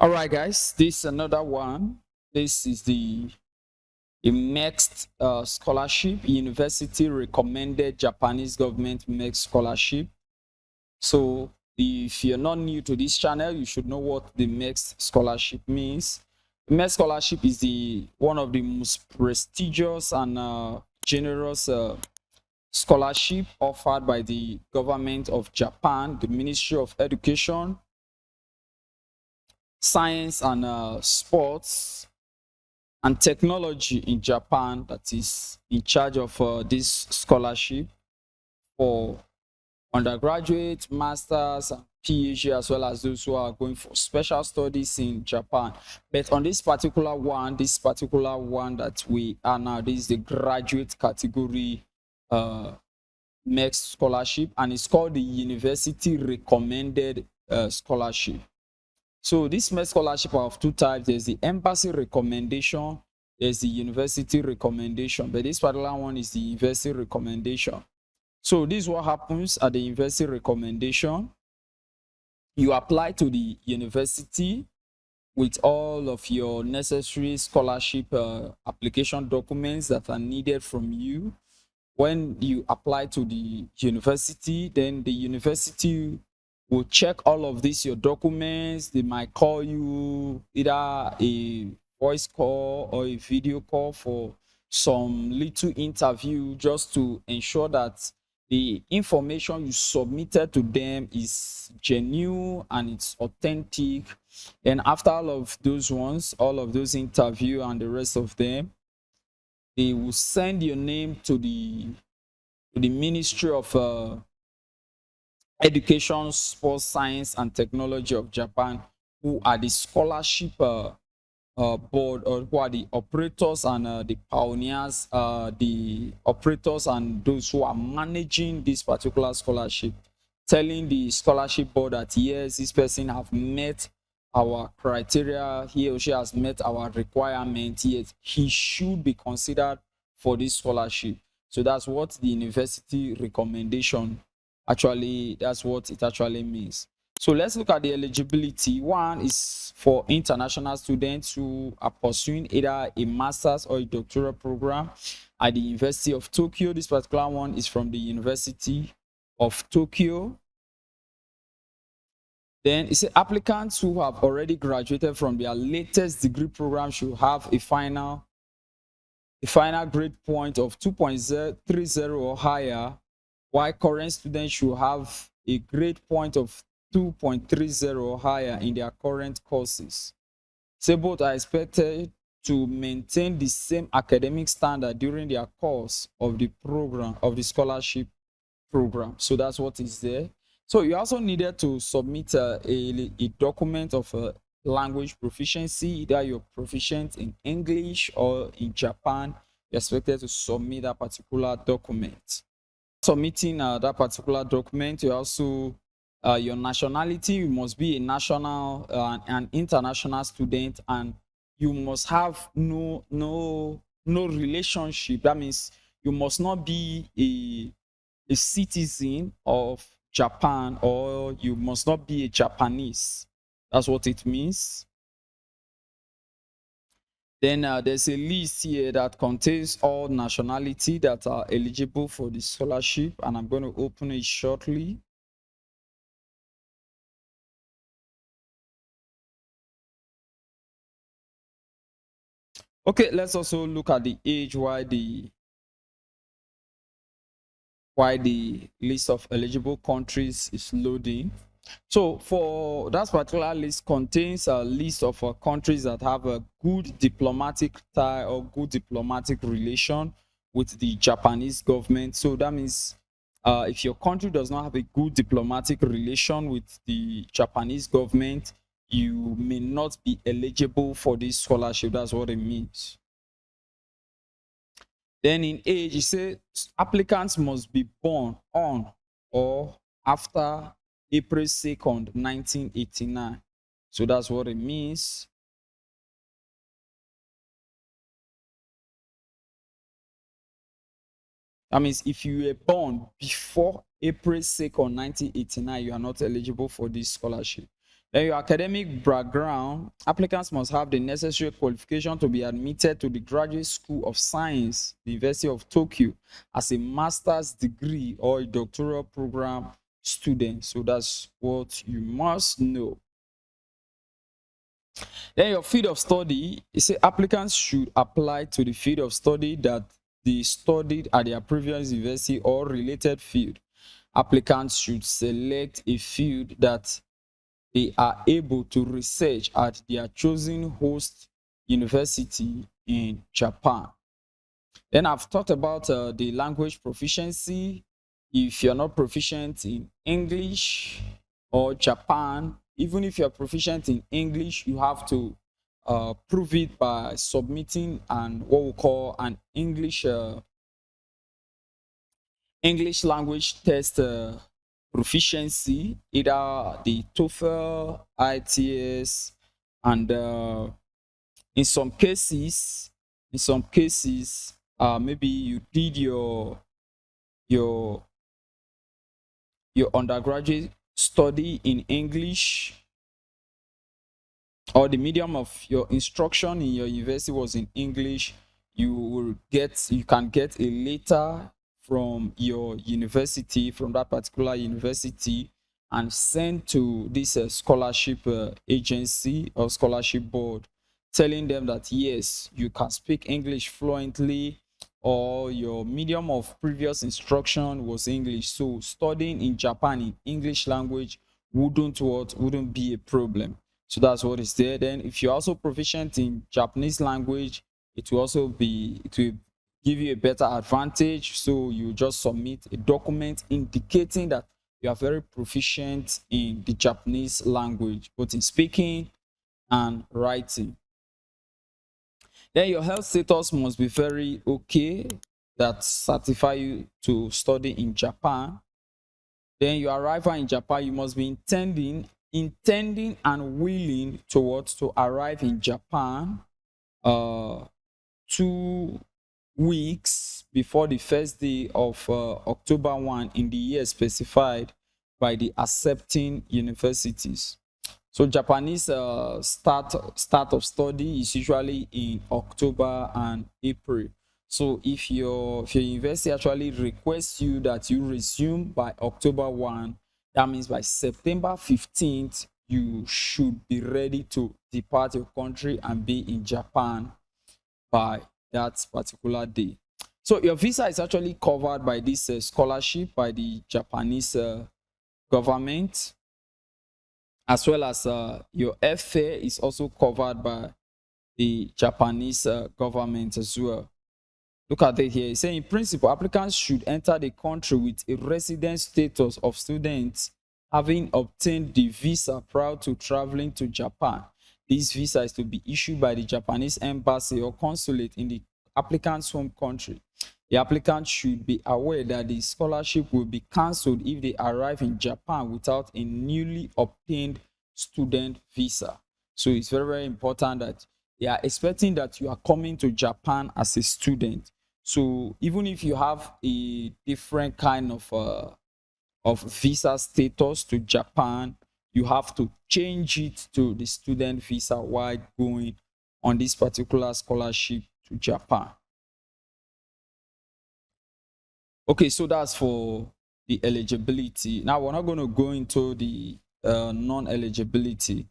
All right, guys, this is another one. This is the MEXT scholarship, university recommended Japanese government MEXT scholarship. So if you're not new to this channel, you should know what the MEXT scholarship means. The MEXT scholarship is one of the most prestigious and generous scholarship offered by the government of Japan, the Ministry of Education, Science and Sports, and Technology in Japan that is in charge of this scholarship for undergraduate, masters, and PhD, as well as those who are going for special studies in Japan. But on this particular one that we are now, this is the graduate category MEXT scholarship, and it's called the University Recommended Scholarship. So this MEXT scholarship are of two types. There's the embassy recommendation, there's the university recommendation, but this particular one is the university recommendation. So this is what happens at the university recommendation. You apply to the university with all of your necessary scholarship application documents that are needed from you. When you apply to the university, then the university will check all of this, your documents. They might call you either a voice call or a video call for some little interview, just to ensure that the information you submitted to them is genuine and it's authentic. And after all of those ones, all of those interview and the rest of them, they will send your name to the Ministry of Education, Sports, Science, and Technology of Japan, who are the scholarship board, or who are the operators and the pioneers, the operators and those who are managing this particular scholarship, telling the scholarship board that yes, this person have met our criteria, he or she has met our requirement, yet he should be considered for this scholarship. So that's what the university recommendation actually, that's what it actually means. So let's look at the eligibility. One is for international students who are pursuing either a master's or a doctoral program at the University of Tokyo. This particular one is from the University of Tokyo. Then it's applicants who have already graduated from their latest degree program should have a final grade point of 2.030 or higher, while current students should have a grade point of 2.30 or higher in their current courses. So both are expected to maintain the same academic standard during their course of the program, of the scholarship program. So that's what is there. So you also needed to submit a document of language proficiency, either you're proficient in English or in Japan. You're expected to submit that particular document. Submitting that particular document, you also your nationality, you must be a national and international student, and you must have no relationship. That means you must not be a citizen of Japan, or you must not be a Japanese. That's what it means. Then there's a list here that contains all nationality that are eligible for the scholarship, and I'm going to open it shortly. Okay, let's also look at the age why the list of eligible countries is loading. So for that particular list contains a list of countries that have a good diplomatic tie or good diplomatic relation with the Japanese government. So that means if your country does not have a good diplomatic relation with the Japanese government, you may not be eligible for this scholarship. That's what it means. Then in age, it says applicants must be born on or after April 2nd, 1989. So that's what it means. That means if you were born before April 2nd, 1989, you are not eligible for this scholarship. Then your academic background, applicants must have the necessary qualification to be admitted to the Graduate School of Science, the University of Tokyo, as a master's degree or a doctoral program student. So that's what you must know. Then your field of study, you say applicants should apply to the field of study that they studied at their previous university or related field. Applicants should select a field that they are able to research at their chosen host university in Japan. Then I've talked about the language proficiency. If you're not proficient in English or Japan, even if you're proficient in English, you have to prove it by submitting what we call an English language test proficiency, either the TOEFL, ITS, and in some cases, maybe you did your your undergraduate study in English, or the medium of your instruction in your university was in English. You can get a letter from your university, from that particular university, and send to this scholarship agency or scholarship board, telling them that yes, you can speak English fluently, or your medium of previous instruction was English. So studying in Japan in English language wouldn't be a problem. So that's what is there. Then if you're also proficient in Japanese language, it will give you a better advantage. So you just submit a document indicating that you are very proficient in the Japanese language, both in speaking and writing. Then your health status must be very okay, that certify you to study in Japan. Then you arrive in Japan, you must be intending and willing to arrive in Japan 2 weeks before the first day of October 1 in the year specified by the accepting universities. So Japanese start of study is usually in October and April. So if your university actually requests you that you resume by October 1, that means by September 15th, you should be ready to depart your country and be in Japan by that particular day. So your visa is actually covered by this scholarship by the Japanese government, as well as your airfare is also covered by the Japanese government as well. Look at it here. It's saying in principle, applicants should enter the country with a resident status of students having obtained the visa prior to traveling to Japan. This visa is to be issued by the Japanese embassy or consulate in the applicant's home country. The applicant should be aware that the scholarship will be cancelled if they arrive in Japan without a newly obtained student visa. So it's very, very important that they are expecting that you are coming to Japan as a student. So even if you have a different kind of visa status to Japan, you have to change it to the student visa while going on this particular scholarship to Japan. Okay, so that's for the eligibility. Now we're not going to go into the non-eligibility.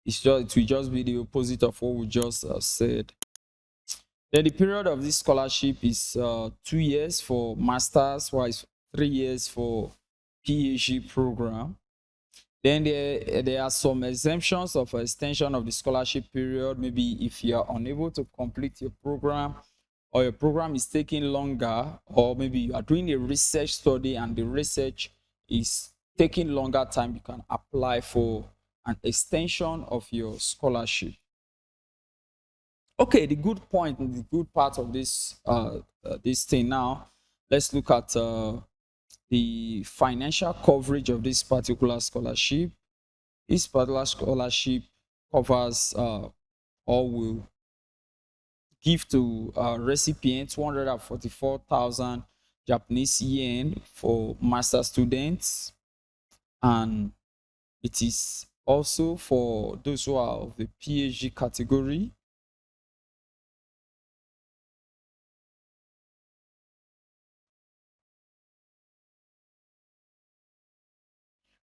It will just be the opposite of what we just said. Then the period of this scholarship is 2 years for master's, while 3 years for PhD program. Then there are some exemptions of extension of the scholarship period. Maybe if you are unable to complete your program, or your program is taking longer, or maybe you are doing a research study and the research is taking longer time, you can apply for an extension of your scholarship. Okay, the good point and the good part of this thing now, let's look at the financial coverage of this particular scholarship. This particular scholarship covers or will give to recipients 144,000 Japanese yen for master students, and it is Also, for those who are of the PhD category,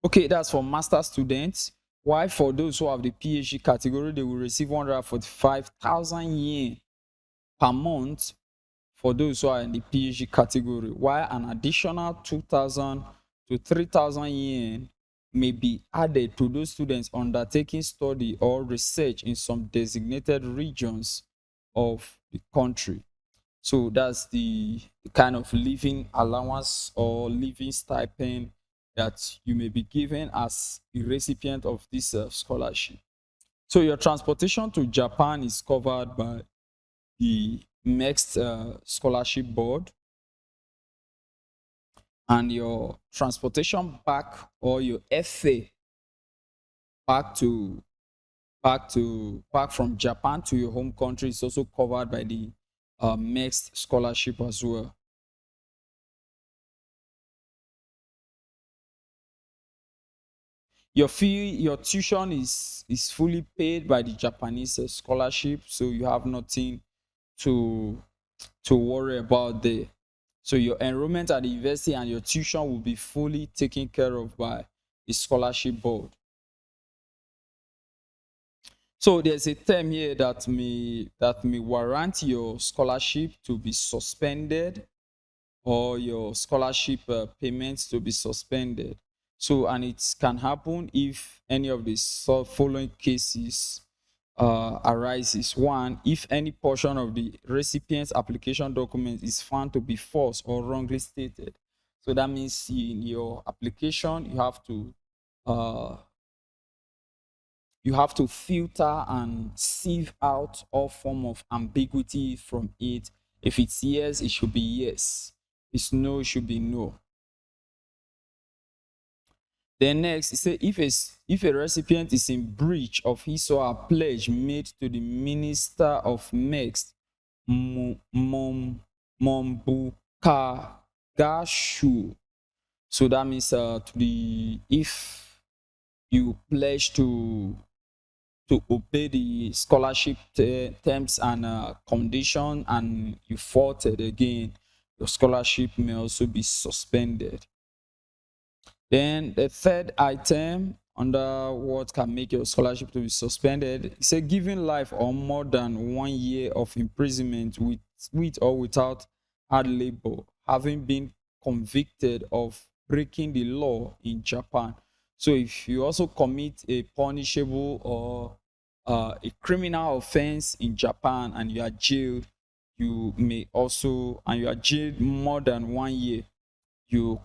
okay, that's for master students. Why for those who have the PhD category, they will receive 145,000 yen per month for those who are in the PhD category, while an additional 2,000 to 3,000 yen may be added to those students undertaking study or research in some designated regions of the country. So that's the kind of living allowance or living stipend that you may be given as a recipient of this scholarship. So your transportation to Japan is covered by the MEXT scholarship board, and your transportation back or your FA back to back from Japan to your home country is also covered by the MEXT scholarship as well. Your fee, your tuition is fully paid by the Japanese scholarship, so you have nothing to worry about there. So your enrollment at the university and your tuition will be fully taken care of by the scholarship board. So there's a term here that may warrant your scholarship to be suspended or your scholarship payments to be suspended. So, and it can happen if any of the following cases arises. One, if any portion of the recipient's application document is found to be false or wrongly stated. So that means in your application, uh, you have to filter and sieve out all form of ambiguity from it. If it's yes, it should be yes. If it's no, it should be no. Then next, it says if a recipient is in breach of his or her pledge made to the Minister of MEXT, Mombukagashu. So that means if you pledge to obey the scholarship terms and condition and you faulted again, your scholarship may also be suspended. Then the third item under what can make your scholarship to be suspended is a giving life or more than 1 year of imprisonment with or without hard labor, having been convicted of breaking the law in Japan. So if you also commit a punishable or a criminal offense in Japan and you are jailed, you are jailed more than 1 year, your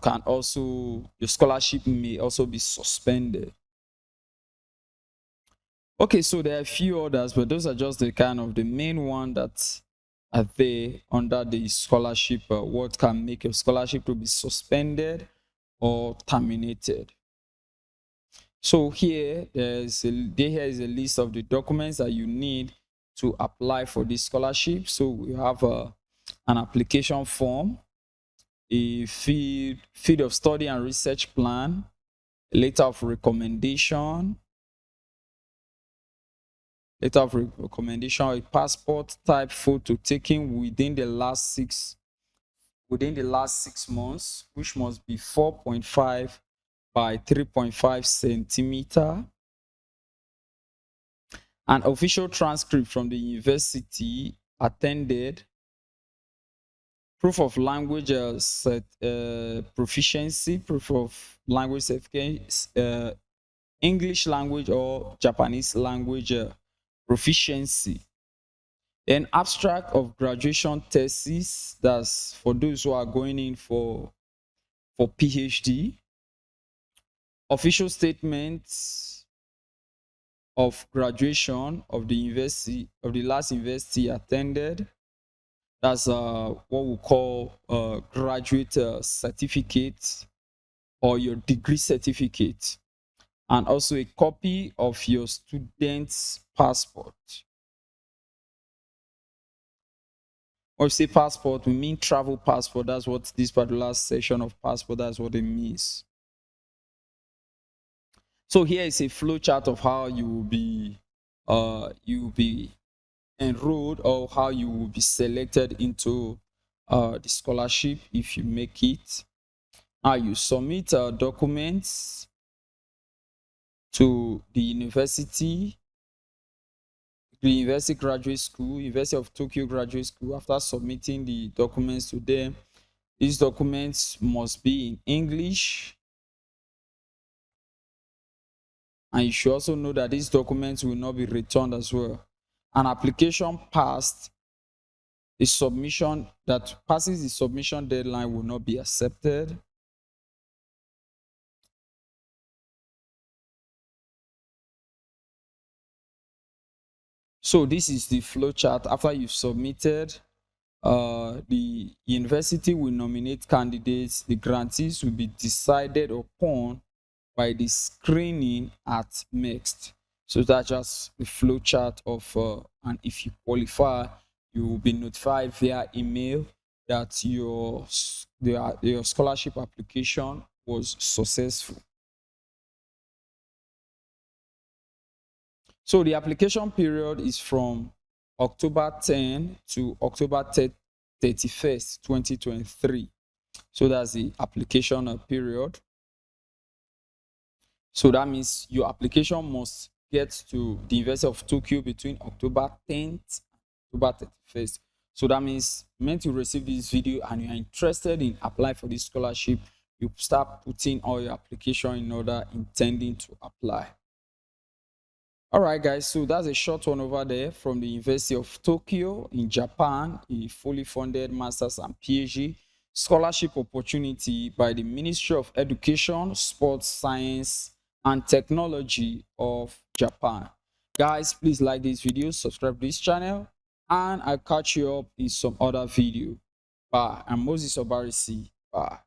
scholarship may also be suspended. Okay, so there are a few others, but those are just the kind of the main one that are there under the scholarship. What can make your scholarship to be suspended or terminated? So here is a list of the documents that you need to apply for this scholarship. So we have an application form, a field of study and research plan, a letter of recommendation, a passport type photo taken within the last 6 months, which must be 4.5 by 3.5 centimeter, an official transcript from the university attended, proof of language proficiency, proof of language certificate, English language or Japanese language proficiency. Then abstract of graduation thesis, that's for those who are going in for PhD. Official statements of graduation of the university, of the last university attended. That's what we call graduate certificate or your degree certificate. And also a copy of your student's passport. Or say passport, we mean travel passport. That's what this particular section of passport, that's what it means. So here is a flow chart of how you will be enrolled, or how you will be selected into the scholarship if you make it. Now you submit documents to the University Graduate School, University of Tokyo Graduate School. After submitting the documents to them, these documents must be in English. And you should also know that these documents will not be returned as well. An application passed the submission that passes the submission deadline will not be accepted. So this is the flow chart. After you've submitted, the university will nominate candidates. The grantees will be decided upon by the screening at MEXT. So that's just the flow chart of, and if you qualify, you will be notified via email that your scholarship application was successful. So the application period is from October 10 to October 31st, 2023. So that's the application period. So that means your application must get to the University of Tokyo between October 10th and October 31st. So that means when you receive this video and you are interested in applying for this scholarship, you start putting all your application in order, intending to apply. All right, guys, so that's a short one over there from the University of Tokyo in Japan, a fully funded master's and PhD scholarship opportunity by the Ministry of Education, Sports, Science, and Technology of Japan. Guys, please like this video, subscribe to this channel, and I'll catch you up in some other video. Bye. I'm Moses Obarisi. Bye.